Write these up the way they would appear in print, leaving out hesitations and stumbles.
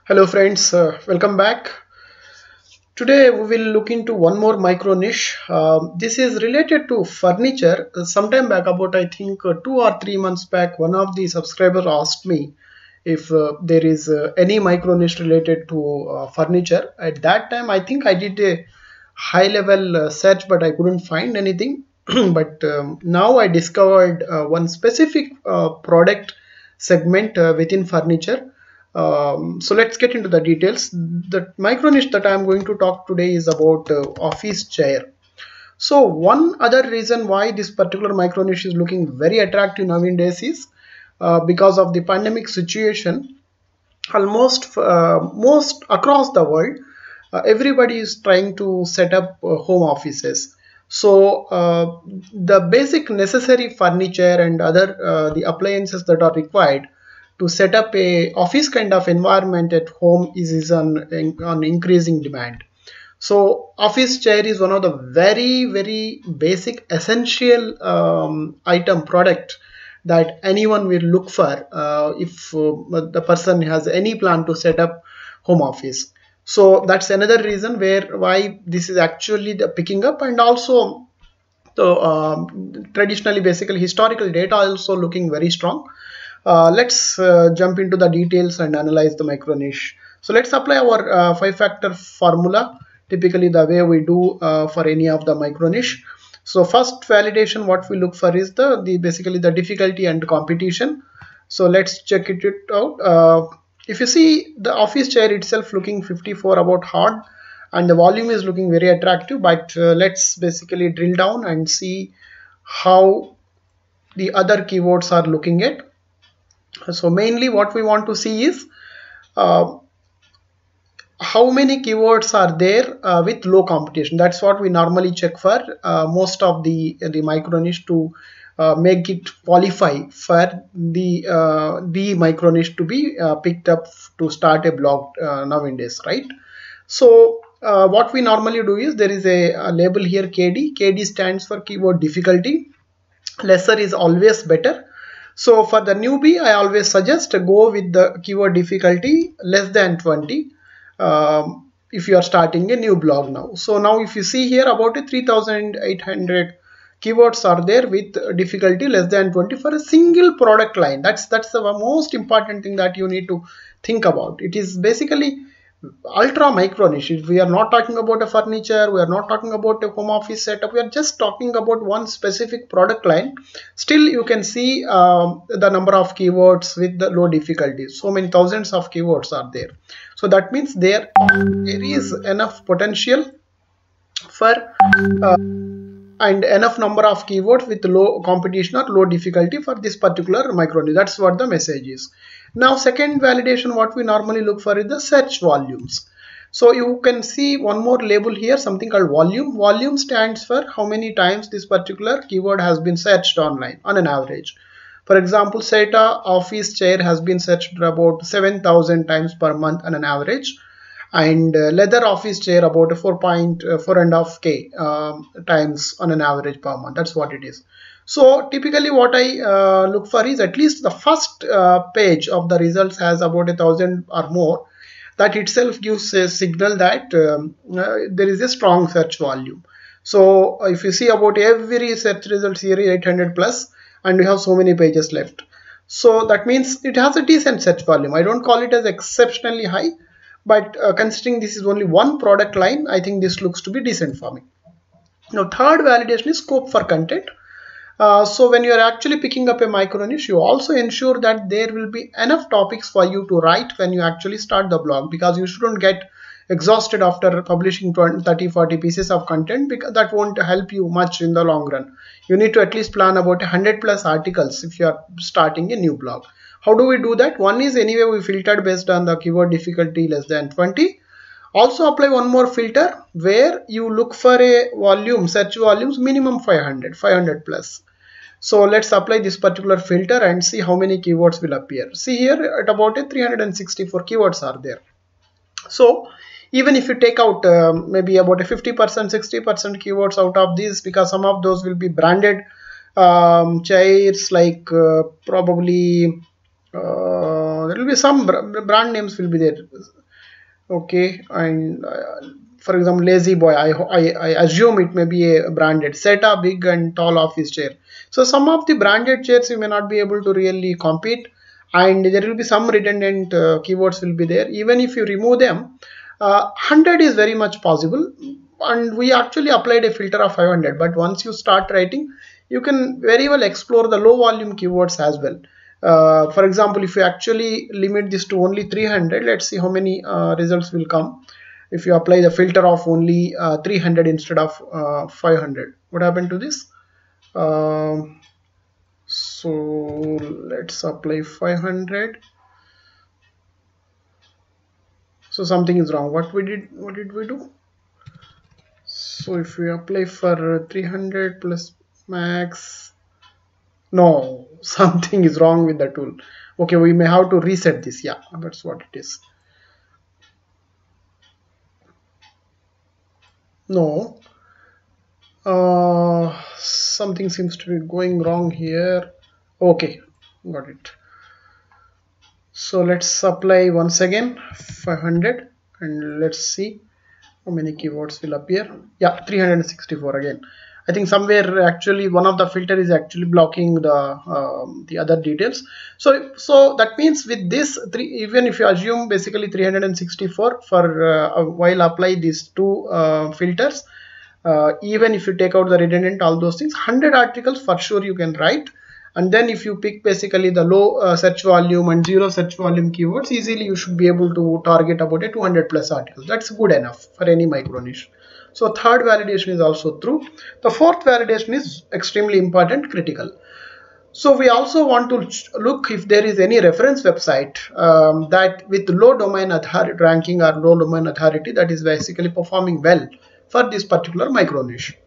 Hello friends, welcome back. Today we will look into one more micro niche. This is related to furniture. Sometime back, about I think 2 or 3 months back, one of the subscribers asked me if there is any micro niche related to furniture. At that time, I think I did a high level search, but I couldn't find anything. But now I discovered one specific product segment within furniture. So let's get into the details. The micro niche that I'm going to talk today is about office chair. So one other reason why this particular micro niche is looking very attractive nowadays is because of the pandemic situation. Almost most across the world, everybody is trying to set up home offices. So the basic necessary furniture and other the appliances that are required to set up a office kind of environment at home is on increasing demand. So office chair is one of the very basic essential item product that anyone will look for if the person has any plan to set up home office. So that's another reason why this is actually the picking up. And also the traditionally basically historical data also looking very strong. Let's jump into the details and analyze the micro niche. So let's apply our 5-factor formula, typically the way we do for any of the micro niche. So first validation, what we look for is the basically the difficulty and competition. So let's check it out. If you see the office chair itself looking 54 about hard, and the volume is looking very attractive, but let's basically drill down and see how the other keywords are looking at. So mainly what we want to see is how many keywords are there with low competition. That's what we normally check for most of the micro niche to make it qualify for the micro niche to be picked up to start a blog nowadays, right? So what we normally do is there is a label here KD. KD stands for keyword difficulty. Lesser is always better. So for the newbie, I always suggest to go with the keyword difficulty less than 20 if you are starting a new blog now. So now if you see here, about 3,800 keywords are there with difficulty less than 20 for a single product line. That's the most important thing that you need to think about. It is basically ultra micro niche. We are not talking about a furniture, we are not talking about a home office setup, we are just talking about one specific product line. Still you can see the number of keywords with the low difficulty. So many thousands of keywords are there. So that means there is enough potential for and enough number of keywords with low competition or low difficulty for this particular micro niche. That's what the message is. Now second validation, what we normally look for is the search volumes. So you can see one more label here, something called volume. Volume stands for how many times this particular keyword has been searched online on an average. For example, SETA office chair has been searched about 7,000 times per month on an average, and leather office chair about 4.5K times on an average per month. That's what it is. So typically what I look for is at least the first page of the results has about 1,000 or more. That itself gives a signal that there is a strong search volume. So if you see about every search results here 800 plus, and we have so many pages left. So that means it has a decent search volume. I don't call it as exceptionally high, but considering this is only one product line, I think this looks to be decent for me. Now third validation is scope for content. So when you are actually picking up a micro niche, you also ensure that there will be enough topics for you to write when you actually start the blog, because you shouldn't get exhausted after publishing 20, 30, 40 pieces of content, because that won't help you much in the long run. You need to at least plan about 100 plus articles if you are starting a new blog. How do we do that? One is anyway we filtered based on the keyword difficulty less than 20. Also apply one more filter where you look for a volume, search volumes minimum 500 plus. So let's apply this particular filter and see how many keywords will appear. See here at about 364 keywords are there. So even if you take out maybe about a 50%, 60% keywords out of these, because some of those will be branded chairs like probably there will be some brand names will be there. Okay, and for example, Lazy Boy, I assume it may be a branded. Seta, big and tall office chair. So some of the branded chairs you may not be able to really compete, and there will be some redundant keywords will be there. Even if you remove them, 100 is very much possible, and we actually applied a filter of 500. But once you start writing, you can very well explore the low volume keywords as well. For example, if you actually limit this to only 300, let's see how many results will come if you apply the filter of only 300 instead of 500. What happened to this? So let's apply 500. So something is wrong. What did we do? So if we apply for 300 plus max, no, something is wrong with the tool. Okay, we may have to reset this. Yeah, that's what it is. No, something seems to be going wrong here. Okay, got it. So let's apply once again 500 and let's see how many keywords will appear. Yeah, 364 again. I think somewhere actually one of the filter is actually blocking the other details. So that means with this even if you assume basically 364 for while apply these two filters, even if you take out the redundant, all those things, 100 articles for sure you can write. And then if you pick basically the low search volume and zero search volume keywords, easily you should be able to target about a 200 plus articles. That's good enough for any micro niche. So third validation is also true. The fourth validation is extremely important, critical. So we also want to look if there is any reference website that with low domain authority ranking or low domain authority that is basically performing well for this particular micro niche.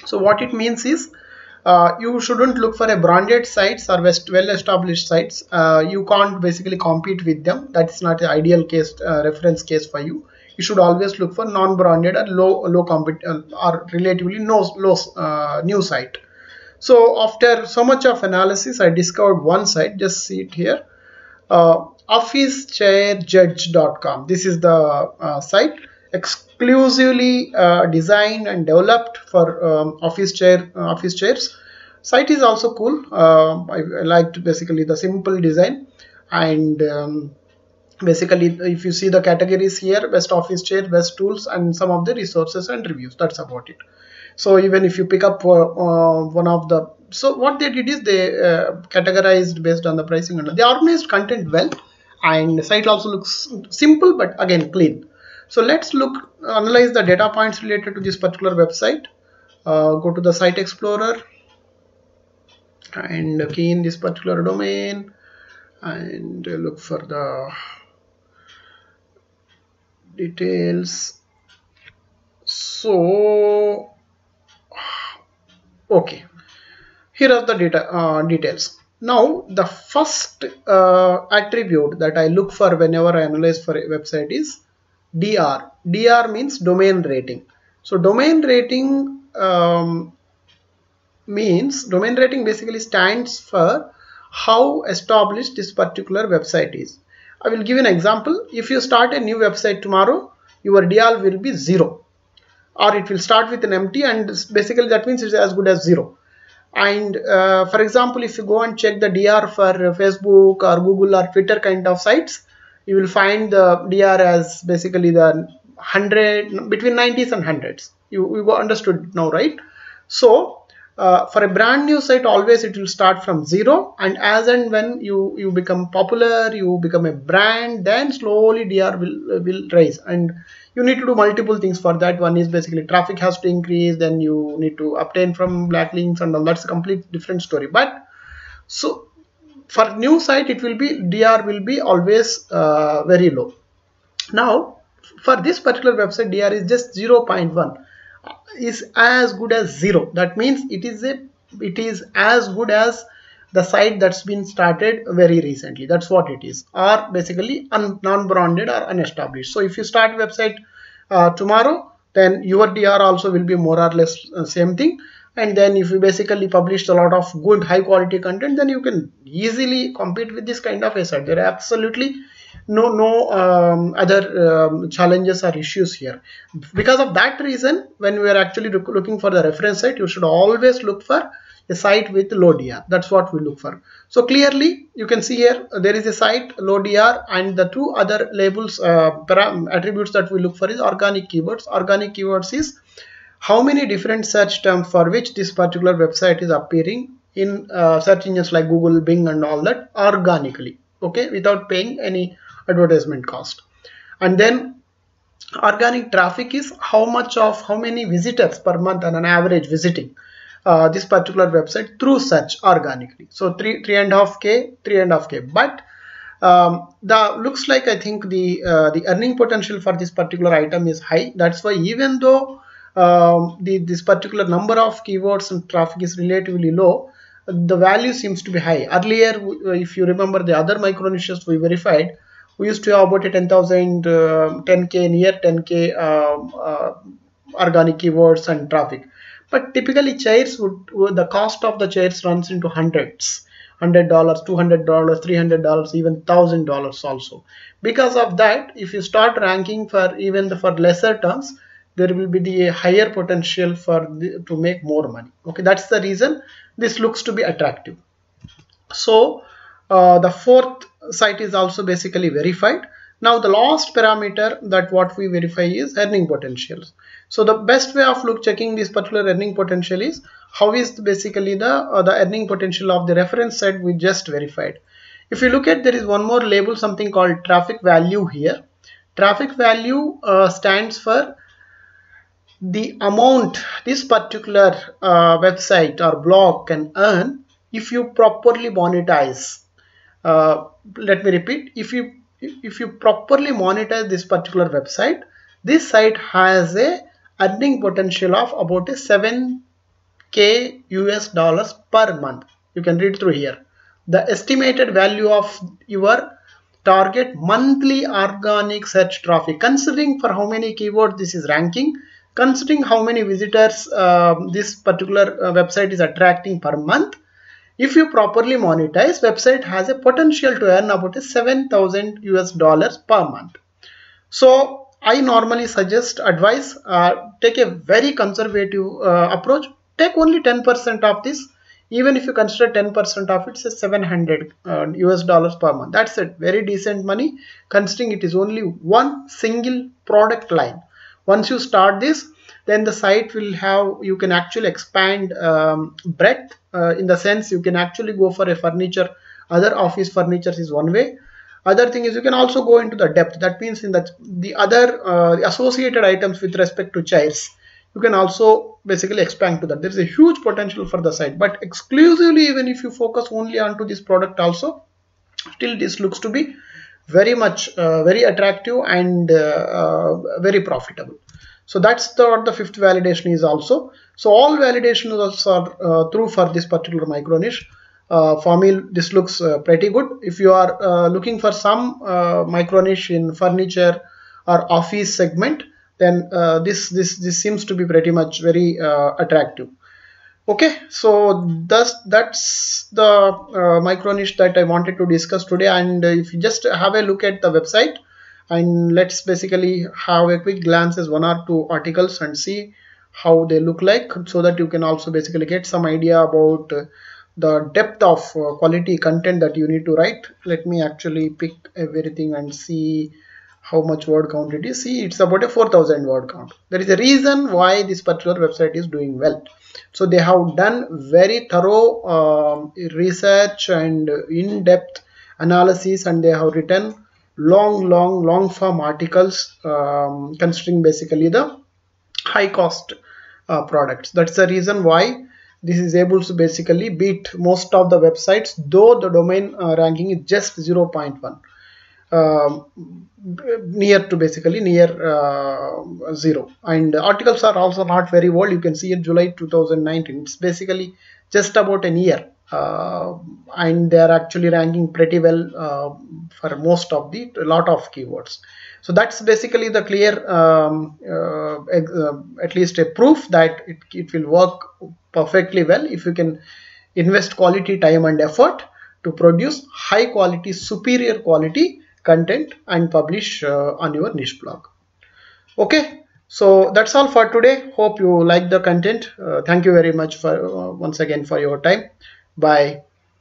So what it means is you shouldn't look for a branded sites or well-established sites. You can't basically compete with them. That's not an ideal case reference case for you. You should always look for non-branded or low compete or relatively low new site. So after so much of analysis, I discovered one site. Just see it here, officechairjudge.com. This is the site exclusively designed and developed for office chairs. Site is also cool. I liked basically the simple design, and basically if you see the categories here, best office chair, best tools, and some of the resources and reviews. That's about it. So even if you pick up one of the, so what they did is they categorized based on the pricing and they organized content well, and the site also looks simple but again clean. So let's analyze the data points related to this particular website. Go to the site explorer and key in this particular domain and look for the details. So okay, here are the details. Now the first attribute that I look for whenever I analyze for a website is DR. DR means domain rating. So domain rating basically stands for how established this particular website is. I will give an example. If you start a new website tomorrow, your DR will be 0, or it will start with an empty, and basically that means it's as good as 0. And for example, if you go and check the DR for Facebook or Google or Twitter kind of sites, you will find the DR as basically the 100, between 90s and 100s. You understood now, right? So for a brand new site, always it will start from 0, and as and when you become popular, you become a brand, then slowly DR will rise, and you need to do multiple things for that. One is basically traffic has to increase, then you need to obtain from backlinks and all. That's a complete different story. But so for new site, it will be DR will be always very low. Now for this particular website, DR is just 0.1, is as good as 0. That means it is as good as the site that's been started very recently. That's what it is, or basically non-branded or unestablished. So if you start website tomorrow, then your DR also will be more or less same thing. And then if you basically publish a lot of good high quality content, then you can easily compete with this kind of a site. There are absolutely no other challenges or issues here. Because of that reason, when we are actually looking for the reference site, you should always look for a site with low DR. That's what we look for. So clearly you can see here there is a site low DR, and the two other labels attributes that we look for is organic keywords. Organic keywords is how many different search terms for which this particular website is appearing in search engines like Google, Bing and all that organically, okay, without paying any advertisement cost. And then organic traffic is how many visitors per month on an average visiting this particular website through search organically. So 3.5K. But the looks like I think the earning potential for this particular item is high. That's why even though this particular number of keywords and traffic is relatively low, the value seems to be high. Earlier, if you remember the other micro niches we verified, we used to have about a 10,000, 10K, near 10K organic keywords and traffic. But typically chairs the cost of the chairs runs into hundreds, $100, $200, $300, even $1,000 also. Because of that, if you start ranking for even for lesser terms, there will be the higher potential to make more money. Okay, that's the reason this looks to be attractive. So the fourth site is also basically verified. Now the last parameter that what we verify is earning potentials. So the best way of checking this particular earning potential is how is basically the earning potential of the reference site we just verified. If you look at, there is one more label, something called traffic value here. Traffic value stands for the amount this particular website or blog can earn if you properly monetize. Let me repeat, if you properly monetize this particular website, this site has a earning potential of about a $7K US per month. You can read through here. The estimated value of your target monthly organic search traffic, considering for how many keywords this is ranking, considering how many visitors this particular website is attracting per month. If you properly monetize, website has a potential to earn about a 7,000 US per month. So I normally advise take a very conservative approach. Take only 10% of this. Even if you consider 10% of it, it's $700 US per month. That's it. Very decent money, considering it is only one single product line. Once you start this, then the site will have, you can actually expand breadth in the sense you can actually go for a furniture, other office furniture is one way. Other thing is you can also go into the depth. That means in the other associated items with respect to chairs, you can also basically expand to that. There is a huge potential for the site, but exclusively even if you focus only onto this product also, still this looks to be very much very attractive and very profitable. So that's what the fifth validation is also. So all validations are true for this particular micro niche. For me, this looks pretty good. If you are looking for some micro niche in furniture or office segment, then this seems to be pretty much very attractive. Okay, so that's the micro niche that I wanted to discuss today. And if you just have a look at the website, and let's basically have a quick glance as one or two articles and see how they look like, so that you can also basically get some idea about the depth of quality content that you need to write. Let me actually pick everything and see how much word count it is. See, it's about a 4,000 word count. There is a reason why this particular website is doing well. So they have done very thorough research and in-depth analysis, and they have written long form articles considering basically the high cost products. That's the reason why this is able to basically beat most of the websites, though the domain ranking is just 0.1. Near to basically near 0, and articles are also not very old. You can see in July 2019, it's basically just about a year. and they are actually ranking pretty well for most of the lot of keywords. So that's basically the clear at least a proof that it will work perfectly well if you can invest quality time and effort to produce high quality, superior quality content and publish on your niche blog. Okay, so that's all for today. Hope you like the content. Thank you very much for once again for your time. Bye.